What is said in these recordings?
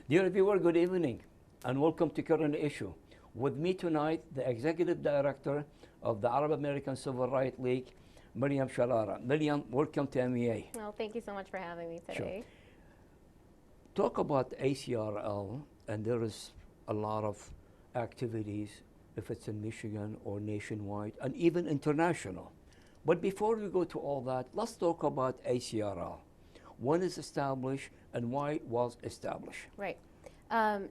Dear viewer, good evening and welcome to Current Issue. With me tonight, the Executive Director of the Arab American Civil Rights League, Mariam Charara. Mariam, welcome to MEA. Well, thank you so much for having me today. Sure. Talk about ACRL, and there is a lot of activities, if it's in Michigan or nationwide, and even international. But before we go to all that, let's talk about ACRL. When it's established and why it was established. Right. The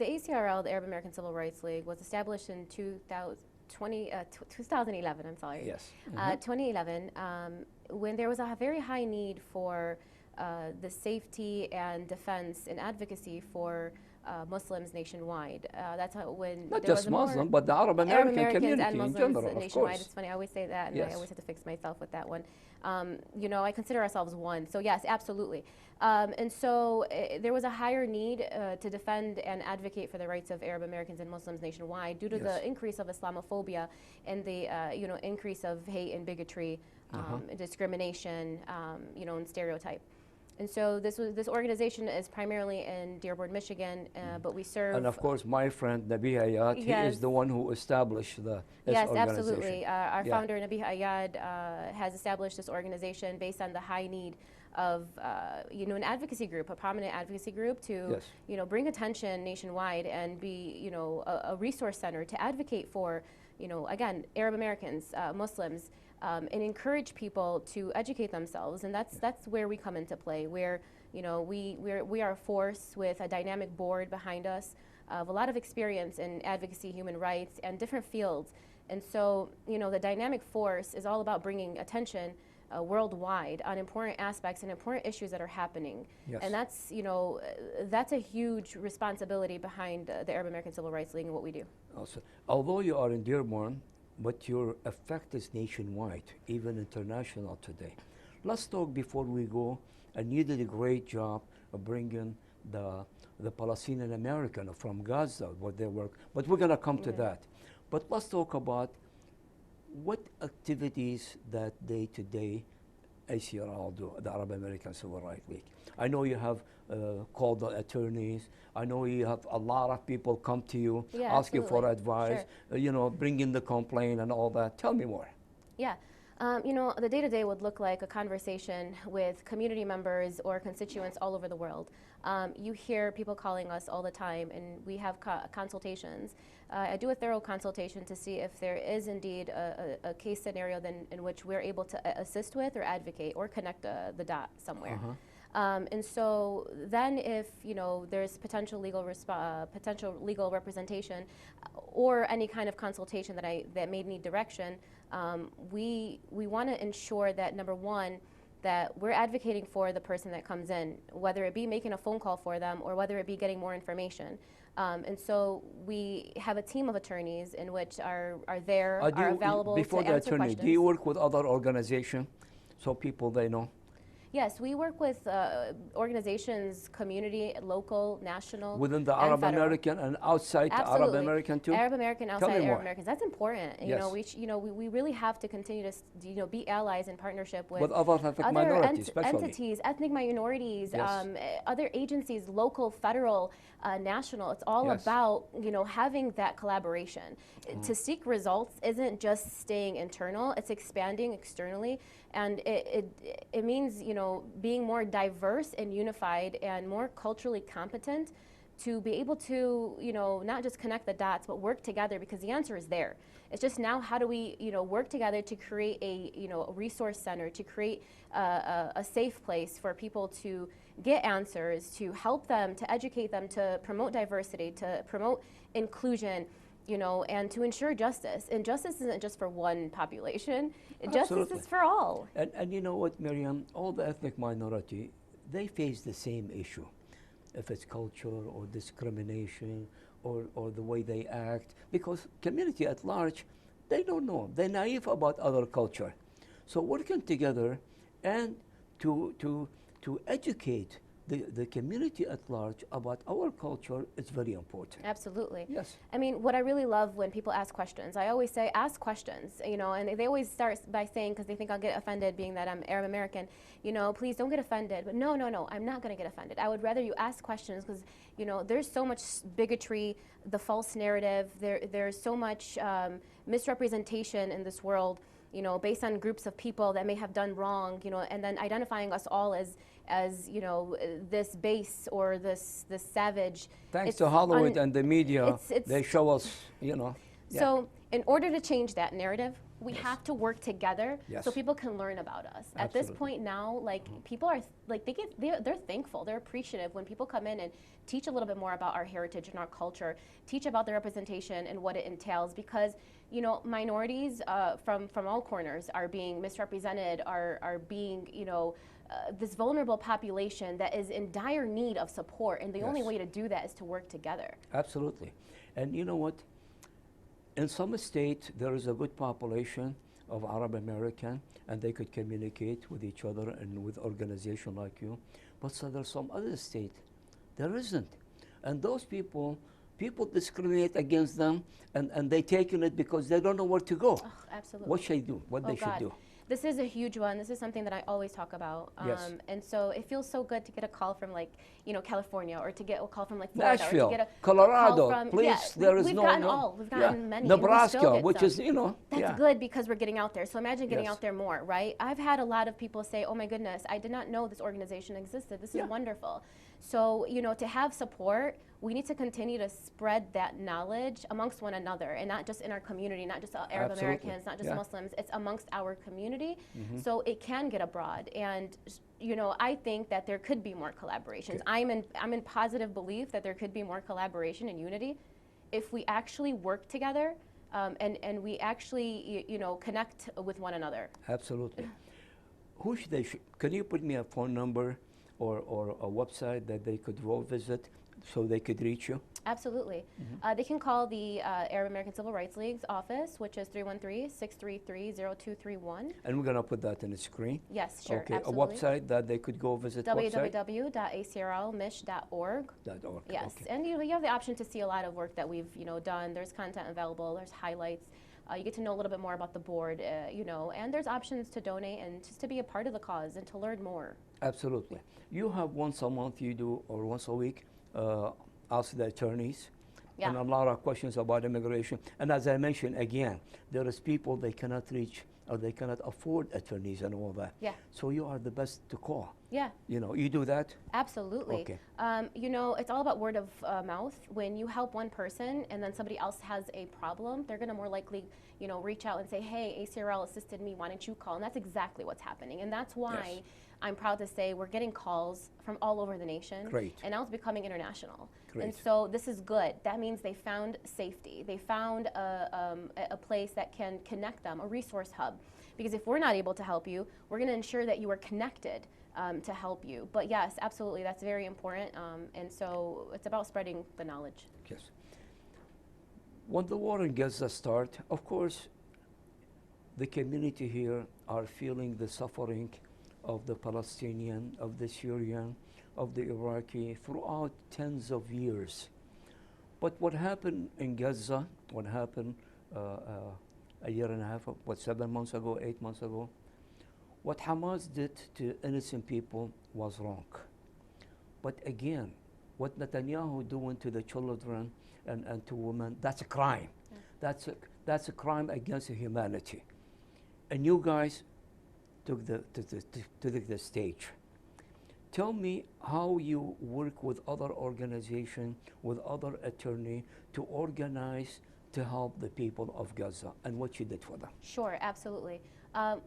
ACRL, the Arab American Civil Rights League, was established in 2011. I'm sorry. Yes. 2011, when there was a very high need for the safety and defense and advocacy for Muslims nationwide. That's how when not there just was Muslim, but the Arab American community and in Muslims general, of nationwide. course. It's funny, I always say that, and Yes. I always have to fix myself with that one. You know, I consider ourselves one, so yes, absolutely. There was a higher need to defend and advocate for the rights of Arab Americans and Muslims nationwide due to the increase of Islamophobia and the increase of hate and bigotry, discrimination, and stereotype. And so this organization is primarily in Dearborn, Michigan, but we serve. And of course, my friend Nabi Hayat, he is the one who established this organization. Absolutely. Our founder Nabi Hayat has established this organization based on the high need of an advocacy group, a prominent advocacy group to bring attention nationwide and be a resource center to advocate for again Arab Americans, Muslims. And encourage people to educate themselves, and that's where we come into play. Where we are a force with a dynamic board behind us, of a lot of experience in advocacy, human rights, and different fields. And so the dynamic force is all about bringing attention worldwide on important aspects and important issues that are happening. Yes. And that's a huge responsibility behind the Arab American Civil Rights League and what we do. Also, although you are in Dearborn, but your effect is nationwide, even international today. Let's talk before we go, and you did a great job of bringing the Palestinian American from Gaza, what they work, but we're gonna come to that. But let's talk about what activities that day-to-day ACRL do, the Arab American Civil Rights League. I know you have called the attorneys. I know you have a lot of people come to you, ask you for advice, bring in the complaint and all that. Tell me more. Yeah. The day-to-day would look like a conversation with community members or constituents all over the world. You hear people calling us all the time, and we have consultations. I do a thorough consultation to see if there is indeed a case scenario in which we're able to assist with or advocate or connect the dot somewhere. And so then if there's potential legal representation or any kind of consultation that may need direction, we want to ensure that, number one, that we're advocating for the person that comes in, whether it be making a phone call for them or whether it be getting more information. And so we have a team of attorneys in which are available before to the answer attorney, questions. do you work with other organizations so people they know? Yes, we work with organizations, community, local, national, within the and Arab federal. American and outside the Arab American too? Arab American, outside Arab more. Americans. That's important. Yes. We really have to continue to be allies in partnership with other ethnic minorities, entities, ethnic minorities, Yes. other agencies, local, federal, national. It's all about having that collaboration. To seek results isn't just staying internal; it's expanding externally, and it means being more diverse and unified and more culturally competent to be able to not just connect the dots but work together, because the answer is there. It's just now how do we work together to create a resource center, to create a safe place for people to get answers, to help them, to educate them, to promote diversity, to promote inclusion, and to ensure justice. And justice isn't just for one population. Absolutely. Justice is for all. And you know what, Mariam? All the ethnic minority, they face the same issue. If it's culture or discrimination or the way they act, because community at large, they don't know. They're naive about other culture. So working together and to educate the community at large about our culture is very important. Absolutely. Yes. I mean, what I really love when people ask questions, I always say, ask questions, you know, and they always start by saying, because they think I'll get offended being that I'm Arab American, you know, please don't get offended. But no, I'm not going to get offended. I would rather you ask questions because, you know, there's so much bigotry, the false narrative, there's so much misrepresentation in this world, you know, based on groups of people that may have done wrong, you know, and then identifying us all as you know, this base or this savage. Thanks to Hollywood and the media, they show us, you know. So in order to change that narrative, we have to work together so people can learn about us. At this point now, like people are like they're thankful, they're appreciative when people come in and teach a little bit more about our heritage and our culture, teach about the representation and what it entails, because you know, minorities from all corners are being misrepresented, are being, you know, this vulnerable population that is in dire need of support, and the only way to do that is to work together. Absolutely. And you know what? In some states, there is a good population of Arab American, and they could communicate with each other and with organizations like you. But so there's some other state, there isn't. And those people discriminate against them, and they take in it because they don't know where to go. Oh, absolutely. What should they do? What they should do? This is a huge one. This is something that I always talk about. And so it feels so good to get a call from, like, you know, California, or to get a call from, like, Florida, Nashville, or to get a Colorado, call from, please, there is we've no... gotten all. We've gotten many. Nebraska, which is, you know... That's good because we're getting out there. So imagine getting out there more, right? I've had a lot of people say, oh my goodness, I did not know this organization existed. This is wonderful. So, you know, to have support, we need to continue to spread that knowledge amongst one another, and not just in our community, not just Arab Americans, not just Muslims. It's amongst our community, so it can get abroad. And you know, I think that there could be more collaborations. I'm in positive belief that there could be more collaboration and unity if we actually work together and we actually you know, connect with one another. Absolutely. Who should they? Can you put me a phone number or a website that they could go visit so they could reach you? Absolutely. They can call the Arab American Civil Rights League's office, which is 313-633-0231. And we're going to put that on the screen? Yes, sure, okay. Absolutely. A website that they could go visit? www.acrlmish.org. Yes, okay. And you have the option to see a lot of work that we've, you know, done. There's content available, there's highlights. You get to know a little bit more about the board, you know, and there's options to donate and just to be a part of the cause and to learn more. Absolutely. You have once a month you do, or once a week, ask the attorneys, and a lot of questions about immigration. And as I mentioned again, there is people they cannot reach or they cannot afford attorneys and all that. Yeah. So you are the best to call. Yeah. You know, you do that? Absolutely. Okay. You know, it's all about word of mouth. When you help one person and then somebody else has a problem, they're going to more likely, you know, reach out and say, hey, ACRL assisted me, why don't you call? And that's exactly what's happening. And that's why I'm proud to say we're getting calls from all over the nation. Great. And now it's becoming international. Great. And so this is good. That means they found safety. They found a place that can connect them, a resource hub. Because if we're not able to help you, we're going to ensure that you are connected to help you. But yes, absolutely, that's very important. And so it's about spreading the knowledge. Yes. When the war in Gaza started, of course, the community here are feeling the suffering of the Palestinian, of the Syrian, of the Iraqi throughout tens of years. But what happened in Gaza, what happened a year and a half, 7 months ago, 8 months ago, what Hamas did to innocent people was wrong. But again, what Netanyahu doing to the children and to women, that's a crime. Yeah. That's a crime against humanity. And you guys took the stage. Tell me how you work with other organizations, with other attorneys to organize to help the people of Gaza and what you did for them. Sure, absolutely.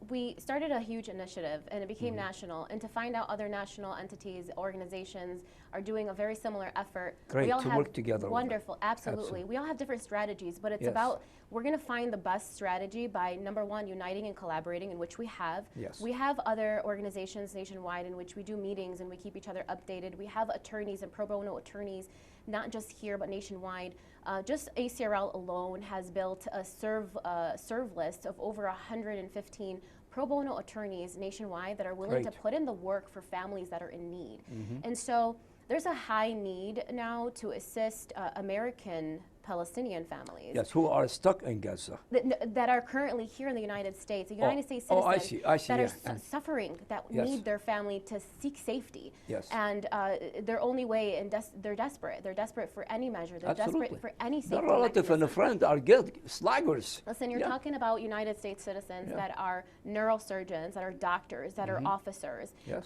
We started a huge initiative and it became national, and to find out other national entities, organizations are doing a very similar effort. Great, we all to have work together. Wonderful, absolutely. We all have different strategies, but it's about, we're going to find the best strategy by, number one, uniting and collaborating, in which we have. Yes. We have other organizations nationwide in which we do meetings and we keep each other updated. We have attorneys and pro bono attorneys, not just here but nationwide. Just ACRL alone has built a serve list of over 115 pro bono attorneys nationwide that are willing to Great. put in the work for families that are in need. And so there's a high need now to assist American Palestinian families. Yes, who are stuck in Gaza. That are currently here in the United States, United States Oh, citizens I see, that yeah. are suffering, that Yes. need their family to seek safety. Yes. And their only way, and they're desperate. They're desperate for any measure. They're Absolutely. desperate for any The safety relative and a mechanism. friend are good slaggers. Listen, you're Yeah. talking about United States citizens Yeah. that are neurosurgeons, that are doctors, that are officers, Yes.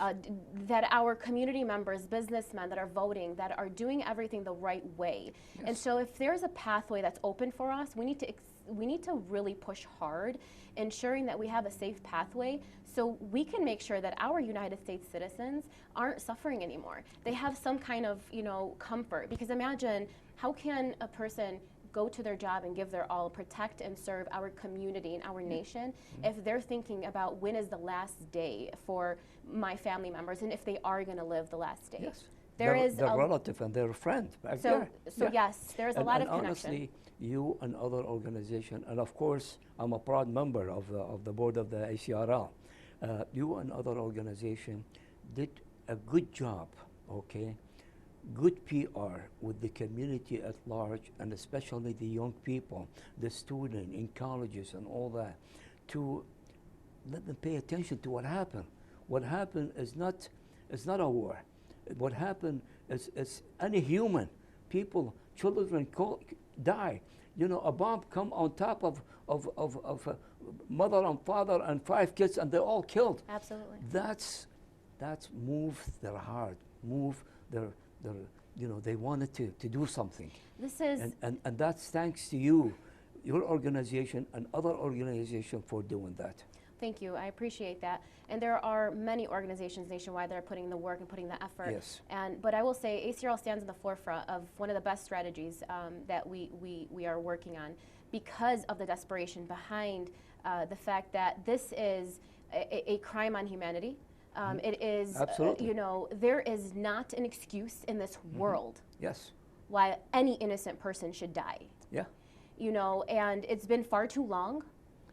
that our community members, businessmen that are voting, that are doing everything the right way. And Yes. so if there's a pathway that's open for us, we need to really push hard, ensuring that we have a safe pathway so we can make sure that our United States citizens aren't suffering anymore. They have some kind of, comfort. Because imagine, how can a person go to their job and give their all, protect and serve our community and our nation, if they're thinking about when is the last day for my family members and if they are going to live the last day. Yes. There their, is their a- relative and their friend back So, there. so Yeah. yes, there's a lot And of connection. honestly, you and other organization, and of course, I'm a proud member of the board of the ACRL. You and other organization did a good job, okay? Good PR with the community at large, and especially the young people, the student in colleges and all that, to let them pay attention to what happened. What happened is not a war. What happened is any human, people, children die. A bomb come on top of a mother and father and 5 kids, and they're all killed. Absolutely. That's moved their heart, moved their they wanted to do something. This is And that's thanks to you, your organization and other organizations for doing that. Thank you. I appreciate that. And there are many organizations nationwide that are putting the work and putting the effort. Yes. But I will say ACRL stands in the forefront of one of the best strategies that we are working on, because of the desperation behind the fact that this is a crime on humanity. It is, Absolutely. There is not an excuse in this world Yes. why any innocent person should die. Yeah. And it's been far too long.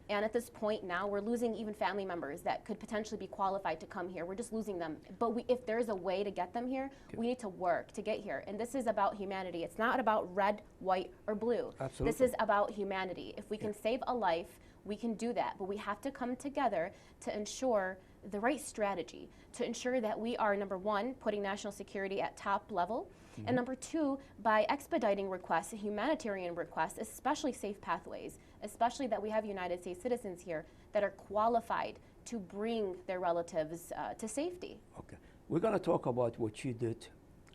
And at this point now, we're losing even family members that could potentially be qualified to come here. We're just losing them. But if there's a way to get them here, we need to work to get here. And this is about humanity. It's not about red, white, or blue. Absolutely. This is about humanity. If we can save a life, we can do that. But we have to come together to ensure the right strategy, to ensure that we are, number one, putting national security at top level, and number two, by expediting requests, humanitarian requests, especially safe pathways, especially that we have United States citizens here that are qualified to bring their relatives to safety. Okay. We're going to talk about what you did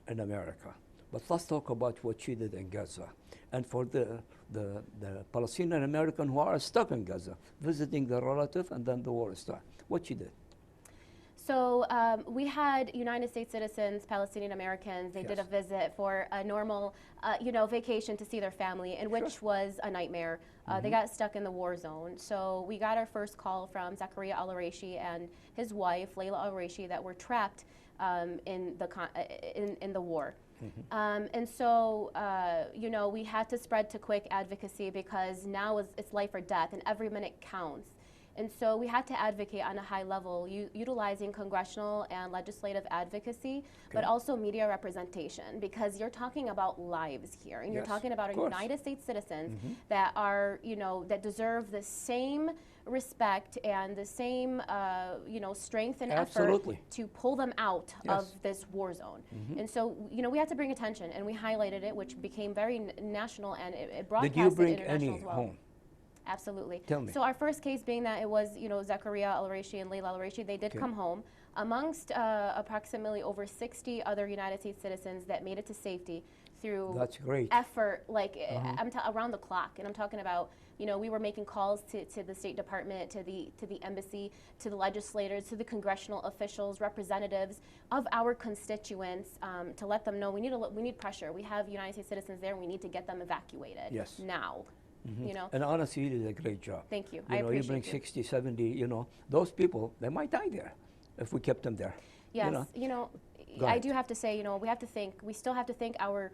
in America, but let's talk about what you did in Gaza. And for the Palestinian American who are stuck in Gaza, visiting their relative, and then the war started. What you did? So we had United States citizens, Palestinian Americans. They did a Yes. visit for a normal, vacation to see their family, and which was a nightmare. They got stuck in the war zone. So we got our first call from Zakaria al-Araishi and his wife, Layla al-Araishi, that were trapped in the war. And so, we had to spread to quick advocacy, because now it's life or death, and every minute counts. And so we had to advocate on a high level, utilizing congressional and legislative advocacy, but also media representation, because you're talking about lives here, and you're Yes, talking about of our course. United States citizens that are, that deserve the same respect and the same, strength and Absolutely. effort to pull them out Yes. of this war zone. And so, we had to bring attention, and we highlighted it, which became very national, and it broadcasted Did you bring international any as well. home? Absolutely. Tell me. So our first case being that it was, Zakaria al-Araishi and Layla al-Araishi, they did come home amongst approximately over 60 other United States citizens that made it to safety through That's great. effort, like around the clock. And I'm talking about, we were making calls to the State Department, to the embassy, to the legislators, to the congressional officials, representatives of our constituents, to let them know we need pressure. We have United States citizens there, and we need to get them evacuated Yes. now. And honestly, you did a great job. Thank you. You I know, appreciate you bring you. 60, 70, those people, they might die there if we kept them there. Yes, Go I ahead. do have to say, we still have to thank our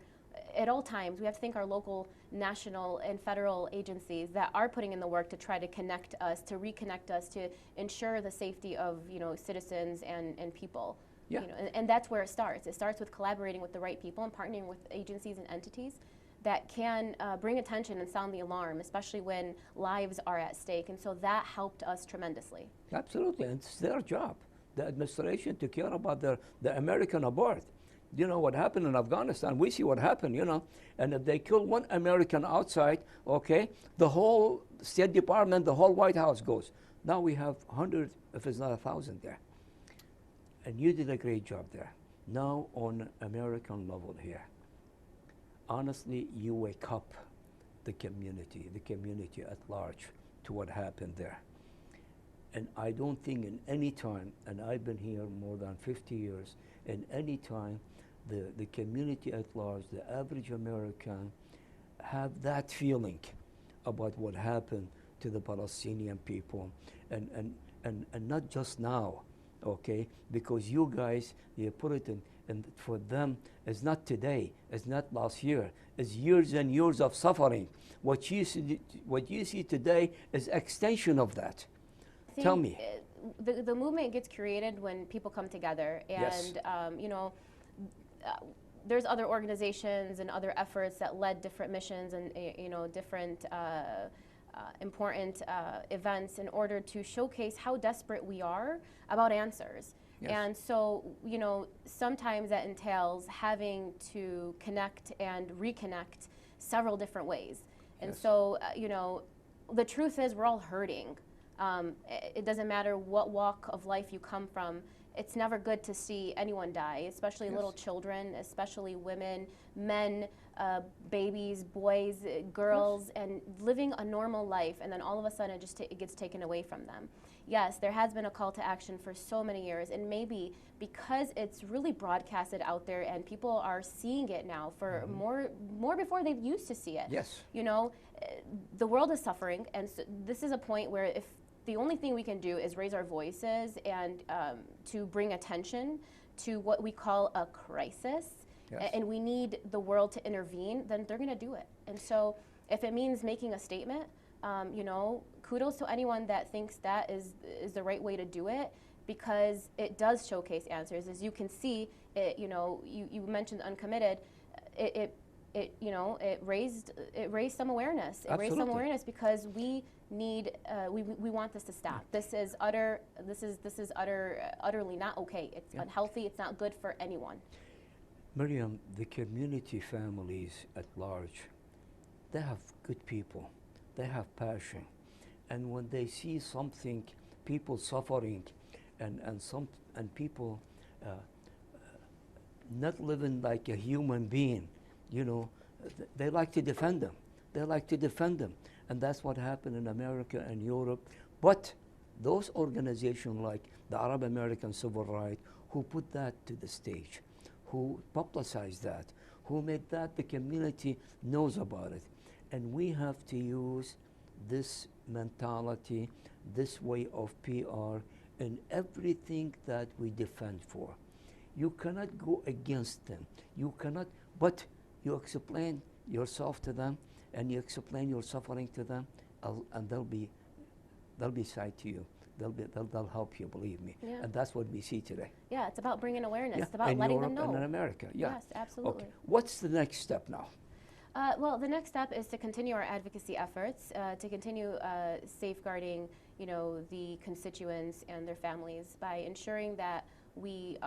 at all times, we have to thank our local, national, and federal agencies that are putting in the work to try to connect us, to reconnect us, to ensure the safety of, citizens and people. Yeah. And that's where it starts. It starts with collaborating with the right people and partnering with agencies and entities that can bring attention and sound the alarm, especially when lives are at stake. And so that helped us tremendously. Absolutely, and it's their job, the administration, to care about the American aboard. You know what happened in Afghanistan, we see what happened, and if they kill one American outside, okay, the whole State Department, the whole White House goes. Now we have 100, if it's not 1,000 there. And you did a great job there. Now on American level here, honestly, you wake up the community at large to what happened there. And I don't think in any time, and I've been here more than 50 years, in any time, the community at large, the average American, have that feeling about what happened to the Palestinian people. And not just now, okay? Because you guys, you put it in, and for them, it's not today, it's not last year, it's years and years of suffering. What you see today is extension of that. Tell me. The movement gets created when people come together, and Yes. There's other organizations and other efforts that led different missions and different important events in order to showcase how desperate we are about answers. Yes. And so, sometimes that entails having to connect and reconnect several different ways. And Yes. so, the truth is we're all hurting. It doesn't matter what walk of life you come from. It's never good to see anyone die, especially Yes. little children, especially women, men, babies, boys, girls, Yes. and living a normal life, and then all of a sudden it gets taken away from them. Yes, there has been a call to action for so many years, and maybe because it's really broadcasted out there and people are seeing it now for more before they used to see it. Yes. The world is suffering, and so this is a point where if the only thing we can do is raise our voices and to bring attention to what we call a crisis, Yes. and we need the world to intervene, then they're going to do it. And so if it means making a statement, kudos to anyone that thinks that is the right way to do it, because it does showcase answers. As you can see, you mentioned uncommitted, it raised some awareness. It raised some Absolutely. awareness because we need we want this to stop. This is utterly not okay. It's unhealthy. It's not good for anyone. Mariam, the community families at large, they have good people, they have passion, and when they see something, people suffering, and people not living like a human being, they like to defend them. They like to defend them, and that's what happened in America and Europe. But those organizations like the Arab American Civil Rights, who put that to the stage, who publicized that, who made that the community knows about it. And we have to use this mentality, this way of PR in everything that we defend for. You cannot go against them. You cannot, but you explain yourself to them and you explain your suffering to them, and they'll be side to you. They'll help you, believe me. Yeah. And that's what we see today. Yeah, it's about bringing awareness. Yeah, It's about in letting Europe them know. and in America, yeah. Yes, absolutely. Okay. What's the next step now? Well, the next step is to continue our advocacy efforts, to continue safeguarding, the constituents and their families by ensuring that we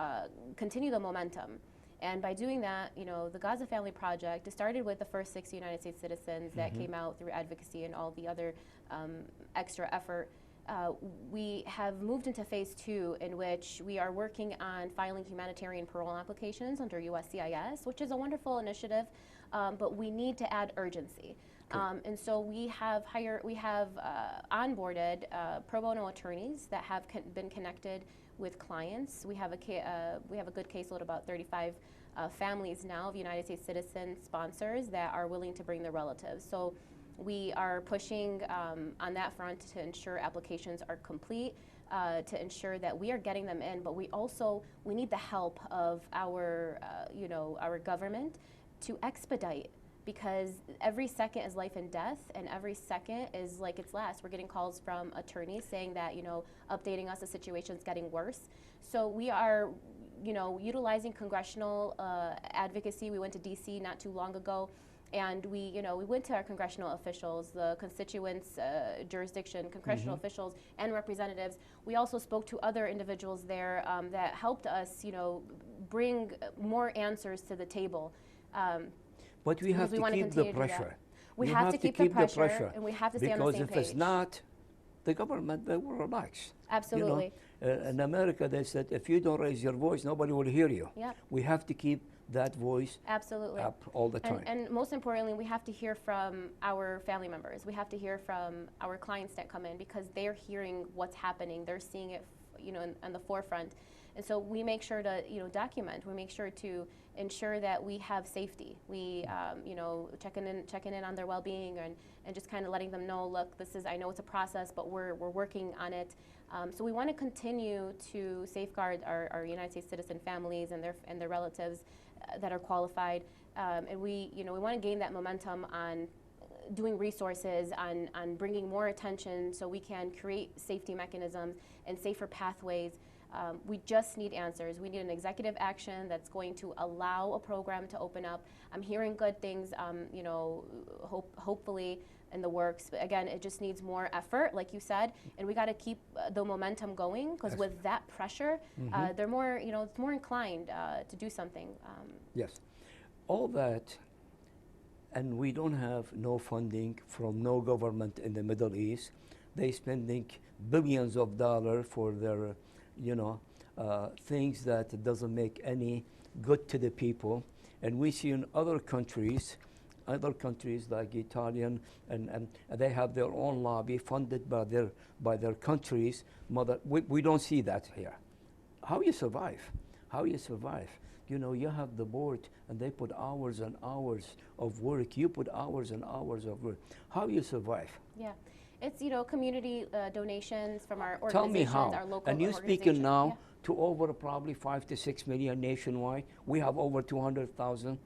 continue the momentum. And by doing that, the Gaza Family Project, it started with the first 6 United States citizens that came out through advocacy and all the other extra effort. We have moved into phase 2, in which we are working on filing humanitarian parole applications under USCIS, which is a wonderful initiative, but we need to add urgency. And so we have onboarded pro bono attorneys that have been connected with clients. We have a good caseload, about 35 families now of United States citizen sponsors that are willing to bring their relatives. So we are pushing on that front to ensure applications are complete, to ensure that we are getting them in, but we need the help of our government to expedite, because every second is life and death, and every second is like its last. We're getting calls from attorneys saying that, updating us, the situation's getting worse. So we are, utilizing congressional advocacy. We went to DC not too long ago, and we went to our congressional officials, the constituents' jurisdiction, congressional officials and representatives. We also spoke to other individuals there that helped us, bring more answers to the table. But we have to keep the pressure. We have to keep the pressure, and we have to stay on the same page. Because if it's not, the government, they will relax. Absolutely. In America, they said, if you don't raise your voice, nobody will hear you. Yeah. We have to keep that voice absolutely up all the time. And most importantly, we have to hear from our family members. We have to hear from our clients that come in, because they're hearing what's happening. They're seeing it, on the forefront. And so we make sure to, document. We make sure to ensure that we have safety. We, checking in on their well-being, and just kind of letting them know, look, I know it's a process, but we're working on it. So we want to continue to safeguard our United States citizen families and their relatives that are qualified. And we want to gain that momentum on doing resources, on bringing more attention so we can create safety mechanisms and safer pathways. We just need answers. We need an executive action that's going to allow a program to open up. I'm hearing good things, hopefully in the works. But again, it just needs more effort, like you said, and we got to keep the momentum going, because with that pressure, they're more, it's more inclined to do something. Yes, all that, and we don't have no funding from no government in the Middle East. They spending billions of dollars for their things that doesn't make any good to the people. And we see in other countries like Italian, and they have their own lobby funded by their countries. We don't see that here. How you survive? How you survive? You have the board, and they put hours and hours of work. You put hours and hours of work. How you survive? Yeah. It's, community donations from our organizations, Tell me how. Our local and you're organizations. speaking now to over probably 5 to 6 million nationwide. We have over 200,000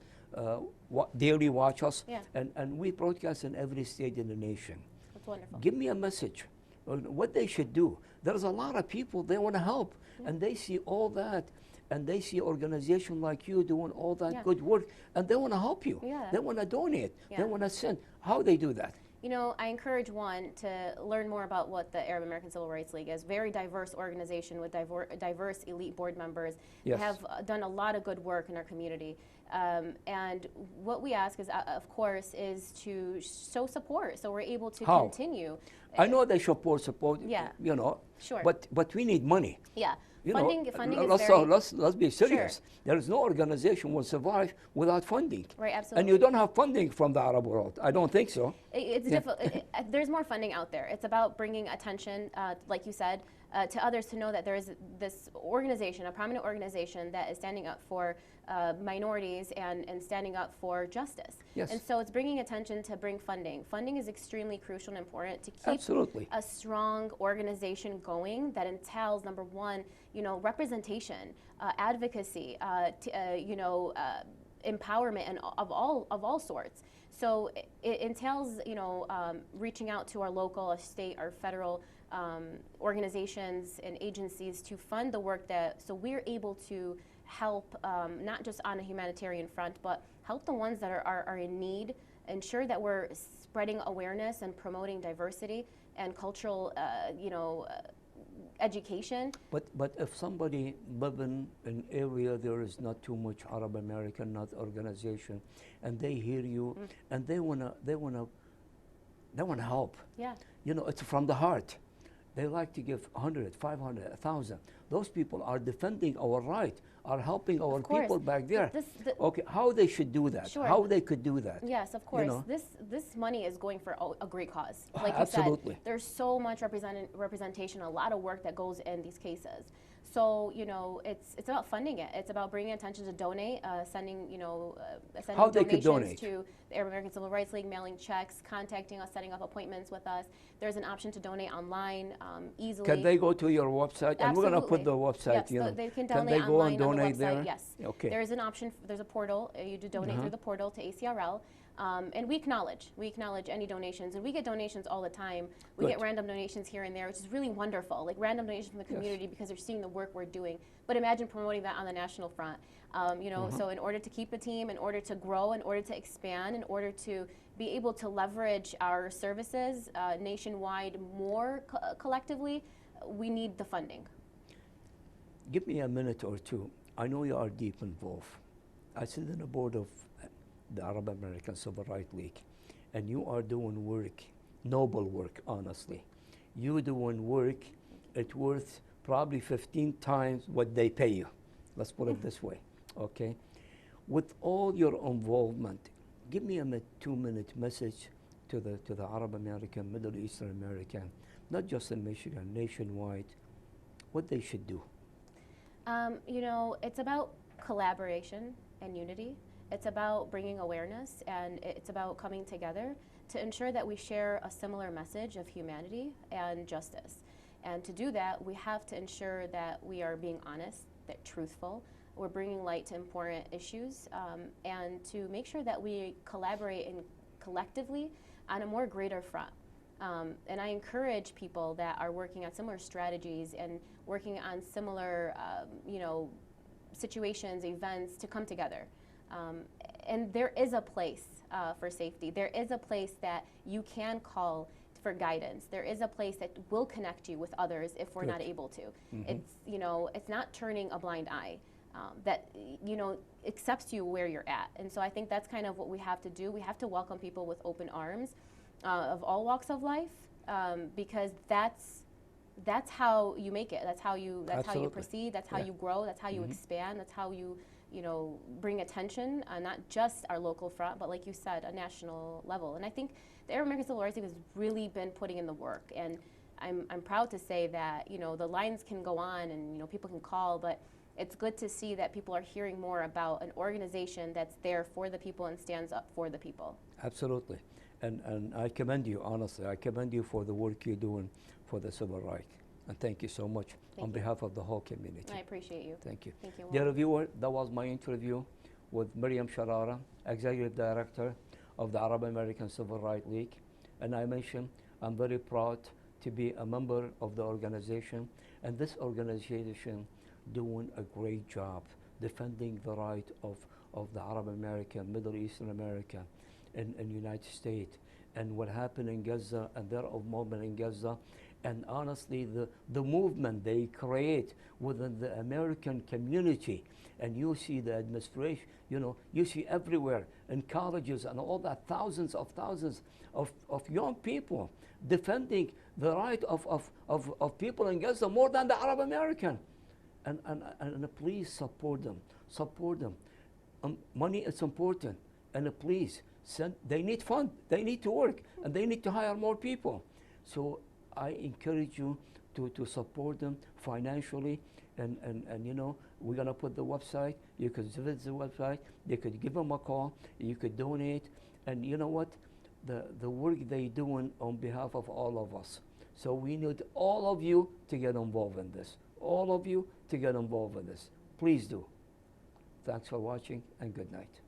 daily watchers, and we broadcast in every state in the nation. That's wonderful. Give me a message on what they should do. There's a lot of people, they want to help, and they see all that, and they see organization like you doing all that good work, and they want to help you. They want to donate. They want to send. How they do that? I encourage one to learn more about what the Arab American Civil Rights League is. Very diverse organization with diverse elite board members. They have done a lot of good work in our community. And what we ask is, of course, is to show support, so we're able to continue. I know they support, Sure. But we need money. Yeah. Funding is very... Let's be serious. Sure. There is no organization will survive without funding. Right, absolutely. And you don't have funding from the Arab world. I don't think so. It's difficult. There's more funding out there. It's about bringing attention, like you said, to others to know that there is this organization, a prominent organization that is standing up for minorities and standing up for justice. Yes. And so it's bringing attention to bring funding. Funding is extremely crucial and important to keep a strong organization going that entails, number one, representation, advocacy, empowerment, and of all sorts. So it entails, reaching out to our local, state, or federal organizations and agencies to fund the work so we're able to help, not just on a humanitarian front, but help the ones that are in need, ensure that we're spreading awareness and promoting diversity and cultural, education. But if somebody live in an area there is not too much Arab American, not organization, and they hear you and they wanna help. Yeah. It's from the heart. They like to give 100, 500, 1,000. Those people are defending our right, are helping our people back there. Okay, how they should do that? Sure. How they could do that? Yes, of course. This money is going for a great cause. Like you Absolutely. said, there's so much representation, a lot of work that goes in these cases. So it's about funding it. It's about bringing attention to donate, sending how they could donations donate to the Arab American Civil Rights League, mailing checks, contacting us, setting up appointments with us. There's an option to donate online. easily. Can they go to your website? And we're going to put the website, Yes, you know. they can Can donate they go online and donate on the website. there? Yes. Okay. There is an option. There's a portal. You do donate through the portal to ACRL. And we acknowledge any donations, and we get donations all the time. We Good. get random donations here and there, which is really wonderful, like random donations from the community because they're seeing the work we're doing. But imagine promoting that on the national front. You know, so in order to keep the team, in order to grow, in order to expand, in order to be able to leverage our services nationwide more collectively, we need the funding. Give me a minute or two. I know you are deep involved. I sit on the board of the Arab American Civil Rights League, and you are doing work, noble work, honestly. You doing work, it's worth probably 15 times what they pay you. Let's put it this way, okay? With all your involvement, give me a 2-minute message to the Arab American, Middle Eastern American, not just in Michigan, nationwide, what they should do. You know, it's about collaboration and unity. It's about bringing awareness, and it's about coming together to ensure that we share a similar message of humanity and justice. And to do that, we have to ensure that we are being honest, that truthful, we're bringing light to important issues, and to make sure that we collaborate and collectively on a more greater front. And I encourage people that are working on similar strategies and working on similar, you know, situations, events to come together. And there is a place for safety. There is a place that you can call for guidance. There is a place that will connect you with others if we're not able to. It's, you know, it's not turning a blind eye. That, you know, accepts you where you're at. And so I think that's kind of what we have to do. We have to welcome people with open arms of all walks of life, because that's how you make it. That's how you proceed. That's how you grow. That's how you expand. That's how you know, bring attention, not just our local front, but like you said, a national level. And I think the Arab American Civil Rights League has really been putting in the work. And I'm proud to say that, you know, the lines can go on and, you know, people can call, but it's good to see that people are hearing more about an organization that's there for the people and stands up for the people. Absolutely. And I commend you, honestly. I commend you for the work you're doing for the civil rights. And thank you so much on behalf of the whole community. I appreciate you. Thank you. Thank you. Dear viewer, that was my interview with Mariam Charara, Executive Director of the Arab American Civil Rights League. And I mentioned I'm very proud to be a member of the organization. And this organization doing a great job defending the right of the Arab American, Middle Eastern America in United States, and what happened in Gaza and their movement in Gaza, and honestly the movement they create within the American community. And you see the administration, you know, you see everywhere in colleges and all that, thousands of young people defending the right of people in Gaza more than the Arab American. And please support them. Money is important, and please they need fund, they need to work, and they need to hire more people. So I encourage you to support them financially, and you know, we're gonna put the website. You could visit the website, you could give them a call, you could donate, and you know what, the work they doing on behalf of all of us. So we need all of you to get involved in this. All of you to get involved in this. Please do. Thanks for watching, and good night.